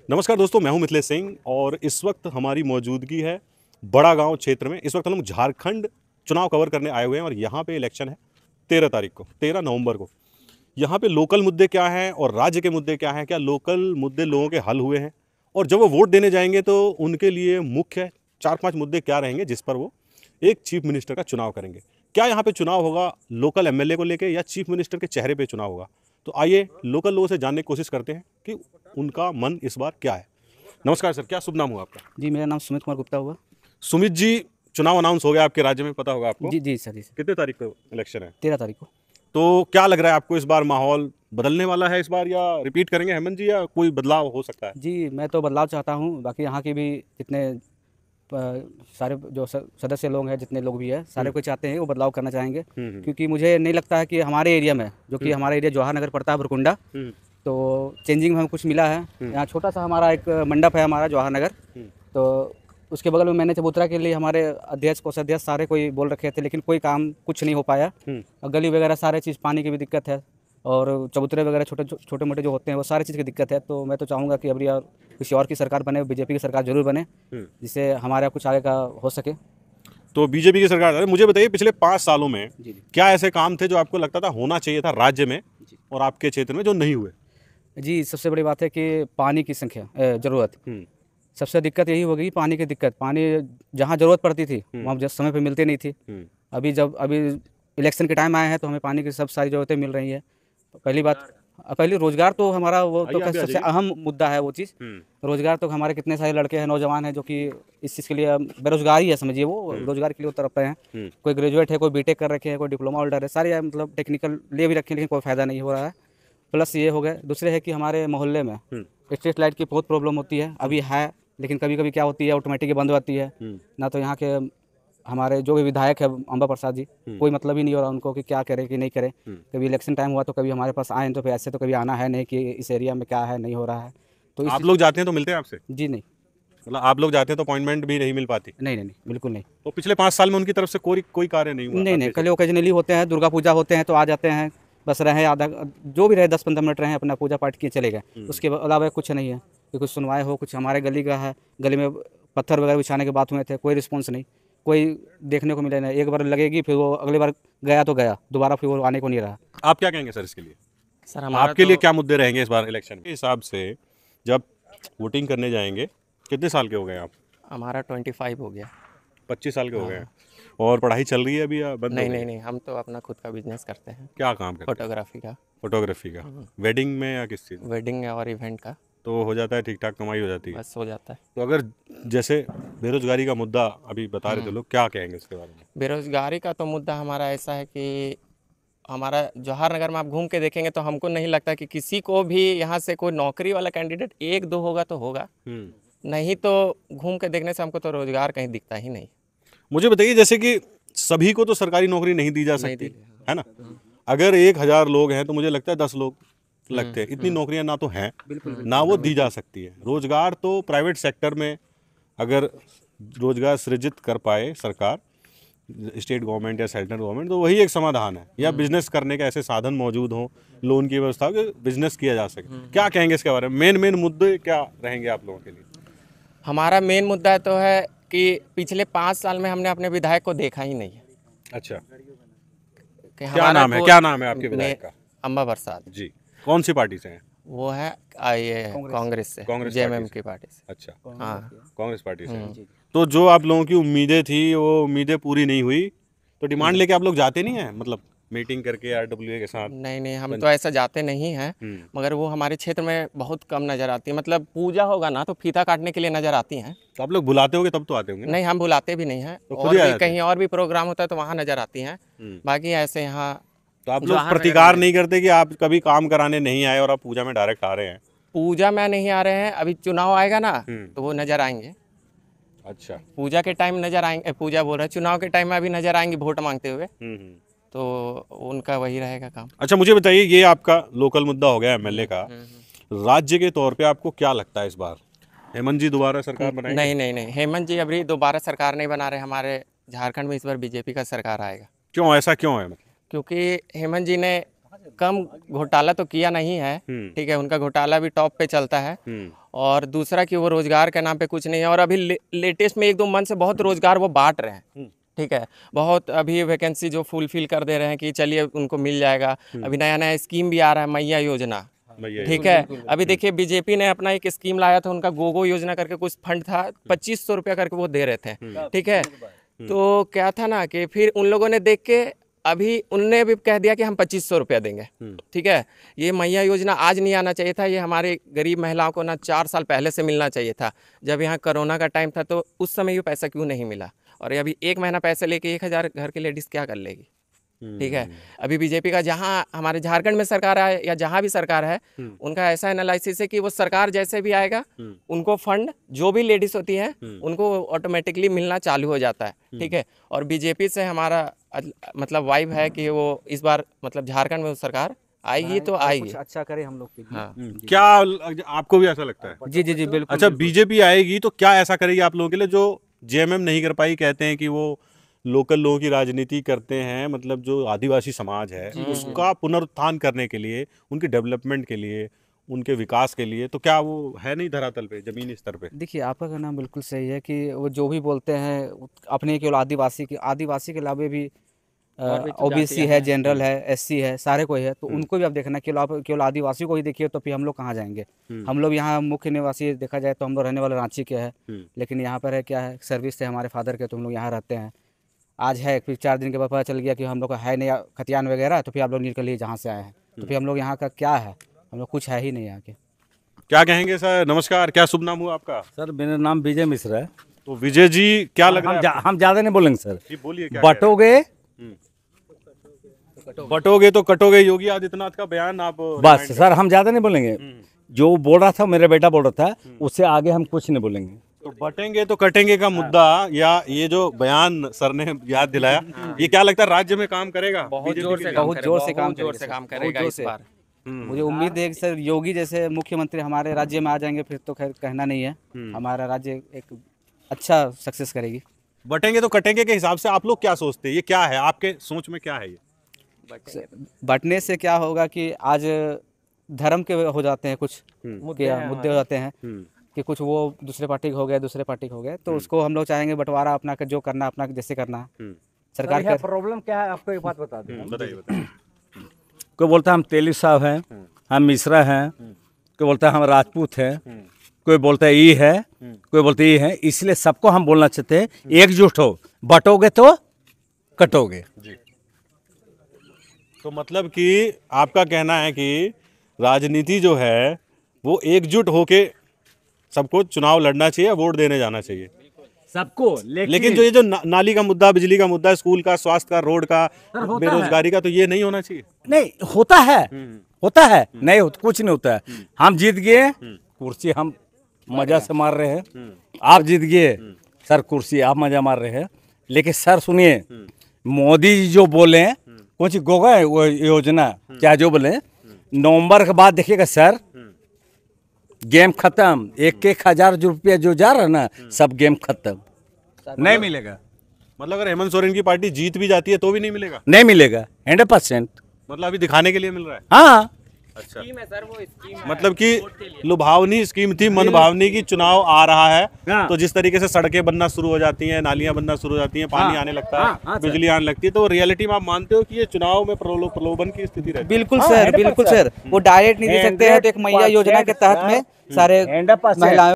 नमस्कार दोस्तों, मैं हूं मिथिलेश सिंह और इस वक्त हमारी मौजूदगी है बड़ा गांव क्षेत्र में। इस वक्त हम लोग झारखंड चुनाव कवर करने आए हुए हैं और यहाँ पे इलेक्शन है 13 तारीख को, 13 नवंबर को। यहाँ पे लोकल मुद्दे क्या हैं और राज्य के मुद्दे क्या हैं, क्या लोकल मुद्दे लोगों के हल हुए हैं और जब वो वोट देने जाएंगे तो उनके लिए मुख्य 4-5 मुद्दे क्या रहेंगे जिस पर वो एक चीफ मिनिस्टर का चुनाव करेंगे। क्या यहाँ पे चुनाव होगा लोकल एमएलए को लेके या चीफ मिनिस्टर के चेहरे पे चुनाव होगा? तो आइए लोकल लोगों से जानने की कोशिश करते हैं कि उनका मन इस बार क्या है। नमस्कार सर, क्या शुभ नाम हुआ आपका? जी, मेरा नाम सुमित कुमार गुप्ता हुआ। सुमित जी, चुनाव अनाउंस हो गया आपके राज्य में, पता होगा आपको? जी जी सर, जी सर। कितने तारीख को इलेक्शन है? 13 तारीख को। तो क्या लग रहा है आपको, इस बार माहौल बदलने वाला है इस बार या रिपीट करेंगे हेमंत जी या कोई बदलाव हो सकता है? जी, मैं तो बदलाव चाहता हूँ। बाकी यहाँ के भी जितने सारे जो सदस्य लोग हैं, जितने लोग भी हैं, सारे कोई चाहते हैं वो बदलाव करना चाहेंगे। क्योंकि मुझे नहीं लगता है कि हमारे एरिया में, जो कि हमारा एरिया जवाहर नगर पड़ता है, भुरकुंडा, तो चेंजिंग में हमें कुछ मिला है। यहाँ छोटा सा हमारा एक मंडप है हमारा जवाहर नगर, तो उसके बगल में मैंने चबूतरा के लिए हमारे अध्यक्ष कोषाध्यक्ष सारे कोई बोल रखे थे, लेकिन कोई काम कुछ नहीं हो पाया। गली वगैरह सारे चीज़, पानी की भी दिक्कत है और चबूतरे वगैरह छोटे मोटे जो होते हैं वो सारी चीज़ की दिक्कत है। तो मैं तो चाहूँगा कि अब यार किसी और की सरकार बने, बीजेपी की सरकार जरूर बने, जिससे हमारा कुछ आगे का हो सके। तो बीजेपी की सरकार, अरे मुझे बताइए पिछले 5 सालों में क्या ऐसे काम थे जो आपको लगता था होना चाहिए था राज्य में और आपके क्षेत्र में जो नहीं हुए? जी, सबसे बड़ी बात है कि पानी की ज़रूरत, सबसे दिक्कत यही हो गई, पानी की दिक्कत। पानी जहाँ ज़रूरत पड़ती थी वहाँ जब समय पे मिलती नहीं थी। अभी इलेक्शन के टाइम आए हैं तो हमें पानी की सब सारी ज़रूरतें मिल रही है। पहले रोज़गार तो हमारा वो तो सबसे अहम मुद्दा है। वो चीज़ रोज़गार तो हमारे कितने सारे लड़के हैं, नौजवान हैं, जो कि इस चीज़ के लिए बेरोजगार ही है, समझिए, वो रोज़गार के लिए तरफ पे हैं। कोई ग्रेजुएट है, कोई बीटेक कर रखे हैं, कोई डिप्लोमा होल्डर है, सारे मतलब टेक्निकल ले भी रखे हैं, लेकिन कोई फ़ायदा नहीं हो रहा है। प्लस ये हो गए, दूसरे है कि हमारे मोहल्ले में स्ट्रीट लाइट की बहुत प्रॉब्लम होती है, अभी है, लेकिन कभी कभी क्या होती है ऑटोमेटिक बंद हो जाती है ना। तो यहाँ के हमारे जो भी विधायक है अम्बा प्रसाद जी, कोई मतलब ही नहीं हो रहा उनको कि क्या करें कि नहीं करें। कभी इलेक्शन टाइम हुआ तो कभी हमारे पास आए, तो फिर ऐसे तो कभी आना है नहीं कि इस एरिया में क्या है, नहीं हो रहा है। तो आप लोग जाते हैं तो मिलते हैं आपसे? जी नहीं, मतलब आप लोग जाते हैं तो अपॉइंटमेंट भी नहीं मिल पाती? नहीं नहीं नहीं, बिल्कुल नहीं। तो पिछले 5 साल में उनकी तरफ से कोई कार्य नहीं हुआ? नहीं, कल ओकेजनली होते हैं, दुर्गा पूजा होते हैं तो आ जाते हैं, बस रहे आधा, जो भी रहे 10-15 मिनट रहे, अपना पूजा पाठ किए चले गए। उसके अलावा कुछ नहीं है कि कुछ सुनवाई हो। कुछ हमारे गली का है, गली में पत्थर वगैरह बिछाने के बात हुए थे, कोई रिस्पॉन्स नहीं, कोई देखने को मिले नहीं। एक बार लगेगी, फिर वो अगली बार गया तो गया, दोबारा फिर वो आने को नहीं रहा। आप क्या कहेंगे सर इसके लिए? सर हमारा आपके लिए क्या मुद्दे रहेंगे इस बार इलेक्शन के हिसाब से? जब वोटिंग करने जाएंगे, कितने साल के हो गए आप? हमारा 25 हो गया। 25 साल के हो गए हैं। और पढ़ाई चल रही है अभी या बंद हो गई? नहीं, हम तो अपना खुद का बिजनेस करते हैं। क्या काम करते हैं? फोटोग्राफी का। फोटोग्राफी का? वेडिंग में या किस चीज़? वेडिंग और इवेंट का। तो हो जाता है, ठीक ठाक कमाई हो जाती है? बस हो जाता है। तो अगर जैसे बेरोजगारी का मुद्दा अभी बता रहे थे लोग, क्या कहेंगे इसके बारे में? बेरोजगारी का तो मुद्दा हमारा ऐसा है कि हमारा जवाहर नगर में आप घूम के देखेंगे तो हमको नहीं लगता कि किसी को भी यहाँ से कोई नौकरी वाला कैंडिडेट 1-2 होगा तो होगा, नहीं तो घूम के देखने से हमको तो रोजगार कहीं दिखता ही नहीं। मुझे बताइए, जैसे कि सभी को तो सरकारी नौकरी नहीं दी जा सकती है ना। अगर 1000 लोग हैं तो मुझे लगता है 10 लोग लगते हैं। इतनी नौकरियां ना तो हैं ना वो दी जा सकती है। रोजगार तो प्राइवेट सेक्टर में अगर रोजगार सृजित कर पाए सरकार, स्टेट गवर्नमेंट या सेंट्रल गवर्नमेंट, तो वही एक समाधान है। या बिजनेस करने के ऐसे साधन मौजूद हों, लोन की व्यवस्था हो कि बिजनेस किया जा सके। क्या कहेंगे इसके बारे में? मेन मुद्दे क्या रहेंगे आप लोगों के लिए? हमारा मेन मुद्दा तो है कि पिछले 5 साल में हमने अपने विधायक को देखा ही नहीं है। अच्छा, क्या नाम है आपके विधायक का? अम्बा प्रसाद जी। कौन सी पार्टी से हैं? वो है ये कांग्रेस से, जेएमएम की पार्टी से। अच्छा, हाँ, कांग्रेस पार्टी से हैं। तो जो आप लोगों की उम्मीदें थी वो उम्मीदें पूरी नहीं हुई, तो डिमांड लेके आप लोग जाते नहीं हैं, मतलब मीटिंग करके आरडब्ल्यूए के साथ? नहीं, हम तो ऐसा जाते नहीं हैं, मगर वो हमारे क्षेत्र में बहुत कम नज़र आती है। मतलब पूजा होगा ना तो फीता काटने के लिए नज़र आती हैं। तो आप लोग बुलाते होगे तब तो आते होंगे? नहीं, हम बुलाते भी नहीं हैं। तो और भी कहीं और भी प्रोग्राम होता है तो वहाँ नज़र आती हैं, बाकी ऐसे यहाँ। तो आप लोग प्रतिकार नहीं करते कि आप कभी काम कराने नहीं आए और आप पूजा में डायरेक्ट आ रहे हैं? पूजा में नहीं आ रहे हैं, अभी चुनाव आएगा ना तो वो नज़र आएंगे। अच्छा, पूजा के टाइम नज़र आएंगे, पूजा बोल रहे हैं, चुनाव के टाइम में अभी नज़र आएंगे वोट मांगते हुए, तो उनका वही रहेगा काम। अच्छा, मुझे बताइए, ये आपका लोकल मुद्दा हो गया एमएलए का। राज्य के तौर पे आपको क्या लगता है इस बार हेमंत जी दोबारा सरकार बनाएंगे? नहीं, हेमंत जी अभी दोबारा सरकार नहीं बना रहे। हमारे झारखंड में इस बार बीजेपी का सरकार आएगा। क्यों, ऐसा क्यों है? क्योंकि हेमंत जी ने कम घोटाला तो किया नहीं है, ठीक है, उनका घोटाला भी टॉप पे चलता है। और दूसरा कि वो रोजगार के नाम पे कुछ नहीं है, और अभी लेटेस्ट में 1-2 मंथ से बहुत रोजगार वो बांट रहे हैं, ठीक है, बहुत अभी वैकेंसी जो फुलफिल कर दे रहे हैं कि चलिए उनको मिल जाएगा। अभी नया नया स्कीम भी आ रहा है, मैया योजना, ठीक है। अभी देखिए बीजेपी ने अपना एक स्कीम लाया था, उनका गोगो योजना करके कुछ फंड था, 2500 रुपया करके वो दे रहे थे, ठीक है। तो क्या था ना कि फिर उन लोगों ने देख के अभी उनने भी कह दिया कि हम 2500 रुपया देंगे, ठीक है। ये मैया योजना आज नहीं आना चाहिए था, ये हमारे गरीब महिलाओं को ना 4 साल पहले से मिलना चाहिए था। जब यहाँ कोरोना का टाइम था तो उस समय ये पैसा क्यों नहीं मिला, और अभी 1 महीना पैसे लेके 1000 घर की लेडीज क्या कर लेगी, ठीक है। अभी बीजेपी का जहाँ हमारे झारखंड में सरकार है या जहाँ भी सरकार है, उनका ऐसा एनालिसिस है कि वो सरकार जैसे भी आएगा उनको फंड जो भी लेडीज होती है उनको ऑटोमेटिकली मिलना चालू हो जाता है, ठीक है। और बीजेपी से हमारा मतलब वाइब है कि वो इस बार मतलब झारखंड में सरकार आएगी तो आएगी, कुछ अच्छा करे हम लोग के लिए। हाँ। क्या आपको भी ऐसा लगता है? जी जी जी बिल्कुल। अच्छा, बीजेपी आएगी तो क्या ऐसा करेगी आप लोगों के लिए जो जेएमएम नहीं कर पाई? कहते हैं कि वो लोकल लोगों की राजनीति करते हैं, मतलब जो आदिवासी समाज है उसका पुनरुत्थान करने के लिए, उनके डेवलपमेंट के लिए, उनके विकास के लिए, तो क्या वो है नहीं धरातल पे, जमीनी स्तर पे? देखिए आपका कहना बिल्कुल सही है कि वो जो भी बोलते हैं अपने केवल आदिवासी के अलावा भी ओबीसी है, जनरल है, एससी है, सारे कोई है, तो उनको भी आप देखना, केवल आदिवासी को ही देखिए तो फिर हम लोग कहाँ जाएंगे। हम लोग यहाँ मुख्य निवासी देखा जाए तो हम लोग रहने वाले रांची के हैं, लेकिन यहाँ पर है क्या है, सर्विस है हमारे फादर के, तो हम लोग यहाँ रहते हैं। आज है फिर 4 दिन के बाद पता चल गया कि हम लोग का है नहीं खतियान वगैरह, तो फिर आप लोग निकलिए जहाँ से आए हैं, तो फिर हम लोग यहाँ का क्या है, हम लोग कुछ है ही नहीं यहाँ के। क्या कहेंगे सर? नमस्कार, क्या शुभ नाम हुआ आपका? सर मेरा नाम विजय मिश्रा है। तो विजय जी क्या लग रहा है? हम ज़्यादा नहीं बोलेंगे सर। जी बोलिए, क्या बटोगे तो कटोगे, योगी आदित्यनाथ का बयान आप बस सर हम ज़्यादा नहीं बोलेंगे। जो बोल रहा था मेरा बेटा बोल रहा था, उससे आगे हम कुछ नहीं बोलेंगे। तो बटेंगे तो कटेंगे का मुद्दा या ये जो बयान सर ने याद दिलाया, ये क्या लगता है राज्य में काम करेगा? बहुत जोर से काम करेगा इस बार। मुझे उम्मीद है कि सर योगी जैसे मुख्यमंत्री हमारे राज्य में आ जाएंगे, फिर तो खैर कहना नहीं है, हमारा राज्य एक अच्छा सक्सेस करेगी। बटेंगे तो कटेंगे के हिसाब से आप लोग क्या सोचते हैं? ये क्या है आपके सोच में, क्या है ये? बंटने से क्या होगा कि आज धर्म के हो जाते हैं, कुछ मुद्दे हो जाते हैं कि कुछ वो दूसरे पार्टी हो गए, तो उसको हम लोग चाहेंगे बंटवारा अपना जो करना अपना जैसे करना। सरकार का प्रॉब्लम क्या है आपको एक बात बता दें। बताइए। कोई बोलता है हम तेली साहब हैं, हम मिश्रा हैं, कोई बोलता है हम राजपूत हैं, कोई बोलता है ये है, कोई बोलता है ये है। इसलिए सबको हम बोलना चाहते हैं एकजुट हो, बटोगे तो कटोगे। तो मतलब कि आपका कहना है कि राजनीति जो है वो एकजुट होके सबको चुनाव लड़ना चाहिए, वोट देने जाना चाहिए सबको। लेकिन जो ये जो नाली का मुद्दा, बिजली का मुद्दा, स्कूल का, स्वास्थ्य का, रोड का, बेरोजगारी का, तो ये नहीं होना चाहिए। नहीं होता है, नहीं होता, कुछ नहीं होता है। हम जीत गए, कुर्सी हम मजा से मार रहे हैं। आप जीत गए सर, कुर्सी आप मजा मार रहे हैं। लेकिन सर सुनिए, मोदी जी जो बोले कुछ गोगा वो योजना क्या जो बोले, नवंबर के बाद देखिएगा सर गेम खत्म। 1,000 रुपया जो जा रहा है ना, सब गेम खत्म, नहीं मिलेगा। मतलब अगर हेमंत सोरेन की पार्टी जीत भी जाती है तो भी नहीं मिलेगा? नहीं मिलेगा 100%। मतलब अभी दिखाने के लिए मिल रहा है? हाँ अच्छा, मतलब कि लुभावनी स्कीम थी, मन भावनी की चुनाव आ रहा है तो जिस तरीके से सड़कें बनना शुरू हो जाती हैं, नालियां बनना शुरू हो जाती हैं, पानी आने लगता है, बिजली आने लगती है, तो रियलिटी में आप मानते हो कि ये चुनाव में प्रलोभन की स्थिति रहती है? बिल्कुल सर, बिल्कुल सर। वो डायरेक्ट नहीं दे सकते हैं, तो एक मैया योजना के तहत में सारे महिलाएं